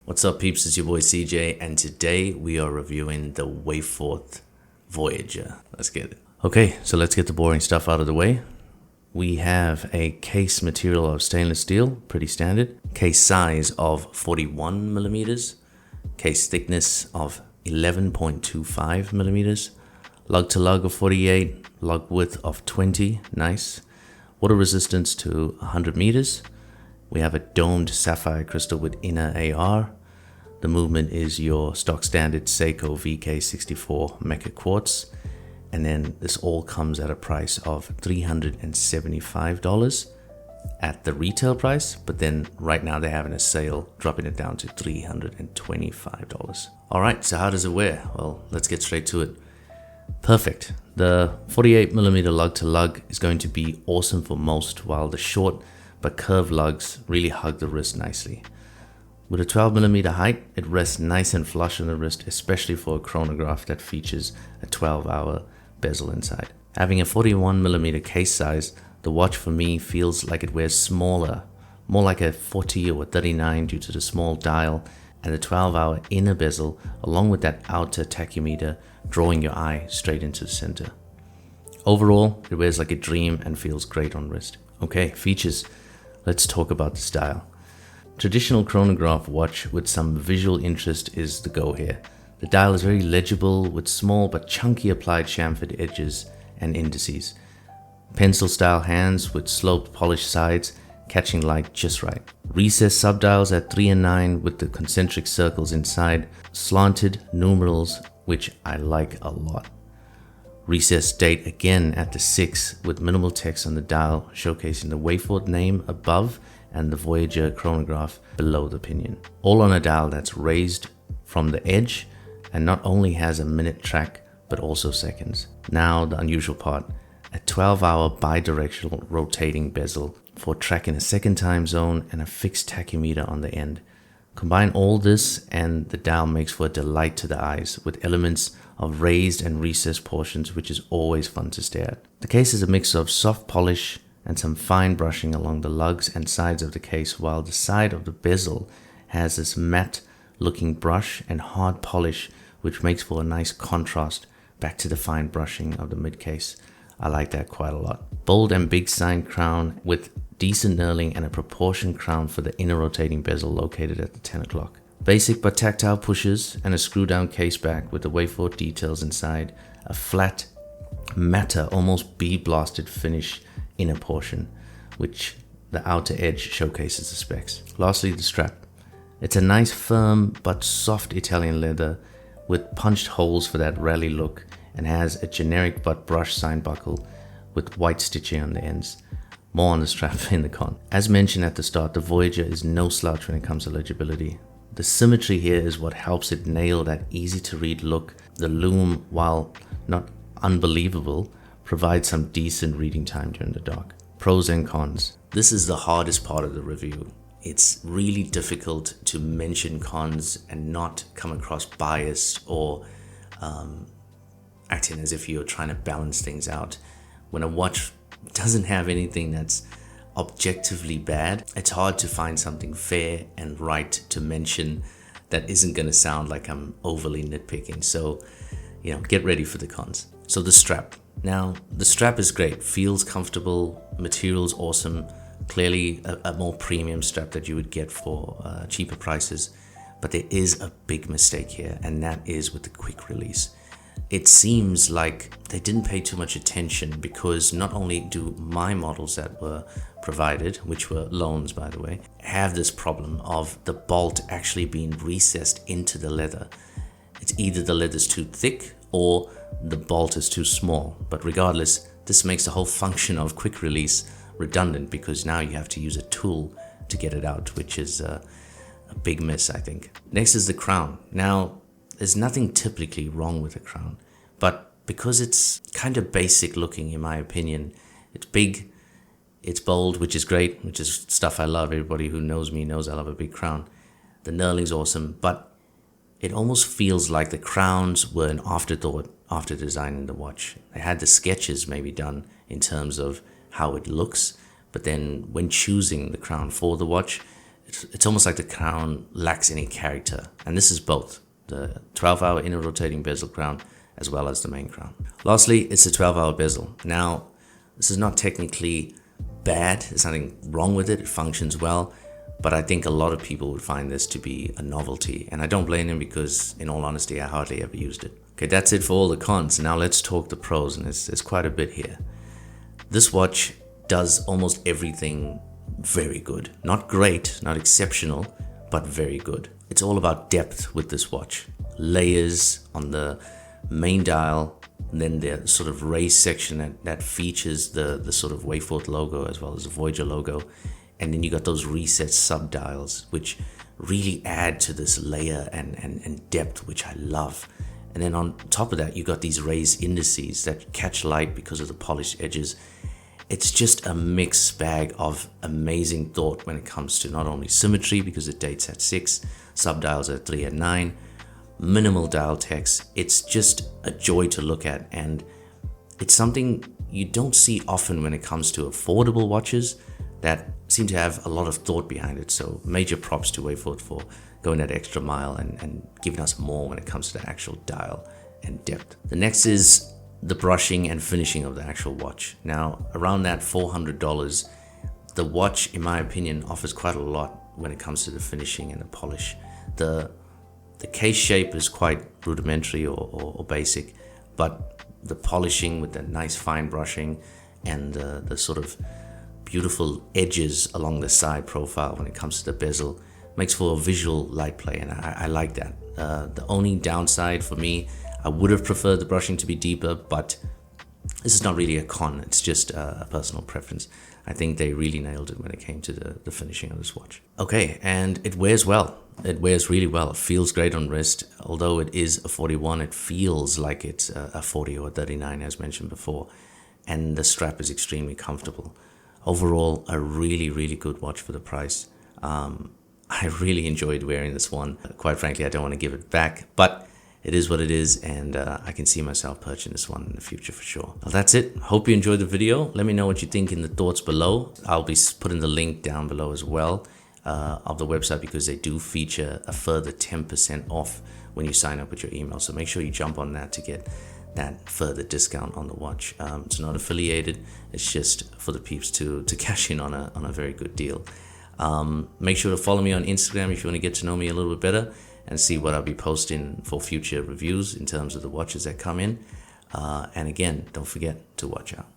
What's up, peeps? It's your boy CJ, and today we are reviewing the Wayforth Voyager. Let's get it. Okay, so let's get the boring stuff out of the way. We have a case material of stainless steel, pretty standard. Case size of 41 millimeters. Case thickness of 11.25 millimeters. Lug to lug of 48. Lug width of 20. Nice. Water resistance to 100 meters. We have a domed sapphire crystal with inner AR. The movement is your stock standard Seiko VK64 Mecha Quartz. And then this all comes at a price of $375 at the retail price. But then right now they're having a sale, dropping it down to $325. All right, so how does it wear? Well, let's get straight to it. Perfect. The 48 millimeter lug to lug is going to be awesome for most, while the short but curved lugs really hug the wrist nicely. With a 12 millimeter height, it rests nice and flush on the wrist, especially for a chronograph that features a 12-hour bezel inside. Having a 41 millimeter case size, the watch for me feels like it wears smaller, more like a 40 or 39 due to the small dial and the 12-hour inner bezel, along with that outer tachymeter drawing your eye straight into the center. Overall, it wears like a dream and feels great on wrist. Okay, features. Let's talk about the dial. Traditional chronograph watch with some visual interest is the go here. The dial is very legible with small but chunky applied chamfered edges and indices. Pencil style hands with sloped polished sides, catching light just right. Recessed subdials at 3 and 9 with the concentric circles inside. Slanted numerals, which I like a lot. Recessed date again at the 6 with minimal text on the dial showcasing the Wayforth name above and the Voyager chronograph below the pinion. All on a dial that's raised from the edge and not only has a minute track but also seconds. Now the unusual part, a 12-hour bidirectional rotating bezel for tracking a second time zone and a fixed tachymeter on the end. Combine all this and the dial makes for a delight to the eyes with elements of raised and recessed portions, which is always fun to stare at. The case is a mix of soft polish and some fine brushing along the lugs and sides of the case, while the side of the bezel has this matte looking brush and hard polish, which makes for a nice contrast back to the fine brushing of the mid case. I like that quite a lot. Bold and big sign crown with decent knurling and a proportioned crown for the inner rotating bezel located at the 10 o'clock. Basic but tactile pushers and a screw down case back with the Wayforth details inside, a flat, matte, almost bead blasted finish inner portion, which the outer edge showcases the specs. Lastly, the strap. It's a nice firm but soft Italian leather with punched holes for that rally look and has a generic but brushed sign buckle with white stitching on the ends. More on the strap in the con. As mentioned at the start, the Voyager is no slouch when it comes to legibility. The symmetry here is what helps it nail that easy to read look. The lume, while not unbelievable, provides some decent reading time during the dark. Pros and cons. This is the hardest part of the review. It's really difficult to mention cons and not come across biased or acting as if you're trying to balance things out. When a watch doesn't have anything that's objectively bad, it's hard to find something fair and right to mention that isn't going to sound like I'm overly nitpicking. So, get ready for the cons. So the strap. Now, the strap is great, feels comfortable, material's awesome, clearly a more premium strap that you would get for cheaper prices. But there is a big mistake here, and that is with the quick release. It seems like they didn't pay too much attention, because not only do my models that were provided, which were loans by the way, have this problem of the bolt actually being recessed into the leather. It's either the leather's too thick or the bolt is too small, but regardless, this makes the whole function of quick release redundant, because now you have to use a tool to get it out, which is a big miss, I think. Next is the crown. Now, there's nothing typically wrong with a crown, but because it's kind of basic looking, in my opinion, it's big, it's bold, which is great, which is stuff I love. Everybody who knows me knows I love a big crown. The knurling's awesome, but it almost feels like the crowns were an afterthought after designing the watch. They had the sketches maybe done in terms of how it looks, but then when choosing the crown for the watch, it's almost like the crown lacks any character. And this is both the 12-hour inner rotating bezel crown as well as the main crown. Lastly, it's a 12-hour bezel. Now, this is not technically bad. There's nothing wrong with it. It functions well. But I think a lot of people would find this to be a novelty. And I don't blame them because, in all honesty, I hardly ever used it. Okay, that's it for all the cons. Now let's talk the pros, and there's quite a bit here. This watch does almost everything very good. Not great, not exceptional, but very good. It's all about depth with this watch. Layers on the main dial, and then the sort of raised section that features the sort of Wayforth logo as well as the Voyager logo. And then you got those reset subdials, which really add to this layer and depth, which I love. And then on top of that, you got these raised indices that catch light because of the polished edges. It's just a mixed bag of amazing thought when it comes to not only symmetry, because it dates at 6, subdials at 3 and 9, minimal dial text. It's just a joy to look at, and it's something you don't see often when it comes to affordable watches that seem to have a lot of thought behind it. So major props to Wayforth for going that extra mile and giving us more when it comes to the actual dial and depth. The next is the brushing and finishing of the actual watch. Now, around that $400, the watch, in my opinion, offers quite a lot when it comes to the finishing and the polish. The case shape is quite rudimentary or basic, but the polishing with the nice fine brushing and the sort of beautiful edges along the side profile when it comes to the bezel makes for a visual light play, and I like that. The only downside for me, I would have preferred the brushing to be deeper, but this is not really a con, it's just a personal preference. I think they really nailed it when it came to the finishing of this watch. Okay, and it wears well. It wears really well. It feels great on wrist. Although it is a 41, it feels like it's a 40 or a 39 as mentioned before. And the strap is extremely comfortable. Overall, a really, really good watch for the price. I really enjoyed wearing this one. Quite frankly, I don't want to give it back, but it is what it is, and I can see myself purchasing this one in the future for sure. Well, that's it. Hope you enjoyed the video. Let me know what you think in the thoughts below. I'll be putting the link down below as well of the website, because they do feature a further 10% off when you sign up with your email. So make sure you jump on that to get that further discount on the watch. It's not affiliated. It's just for the peeps to cash in on a very good deal. Make sure to follow me on Instagram if you want to get to know me a little bit better and see what I'll be posting for future reviews in terms of the watches that come in. And again, don't forget to watch out.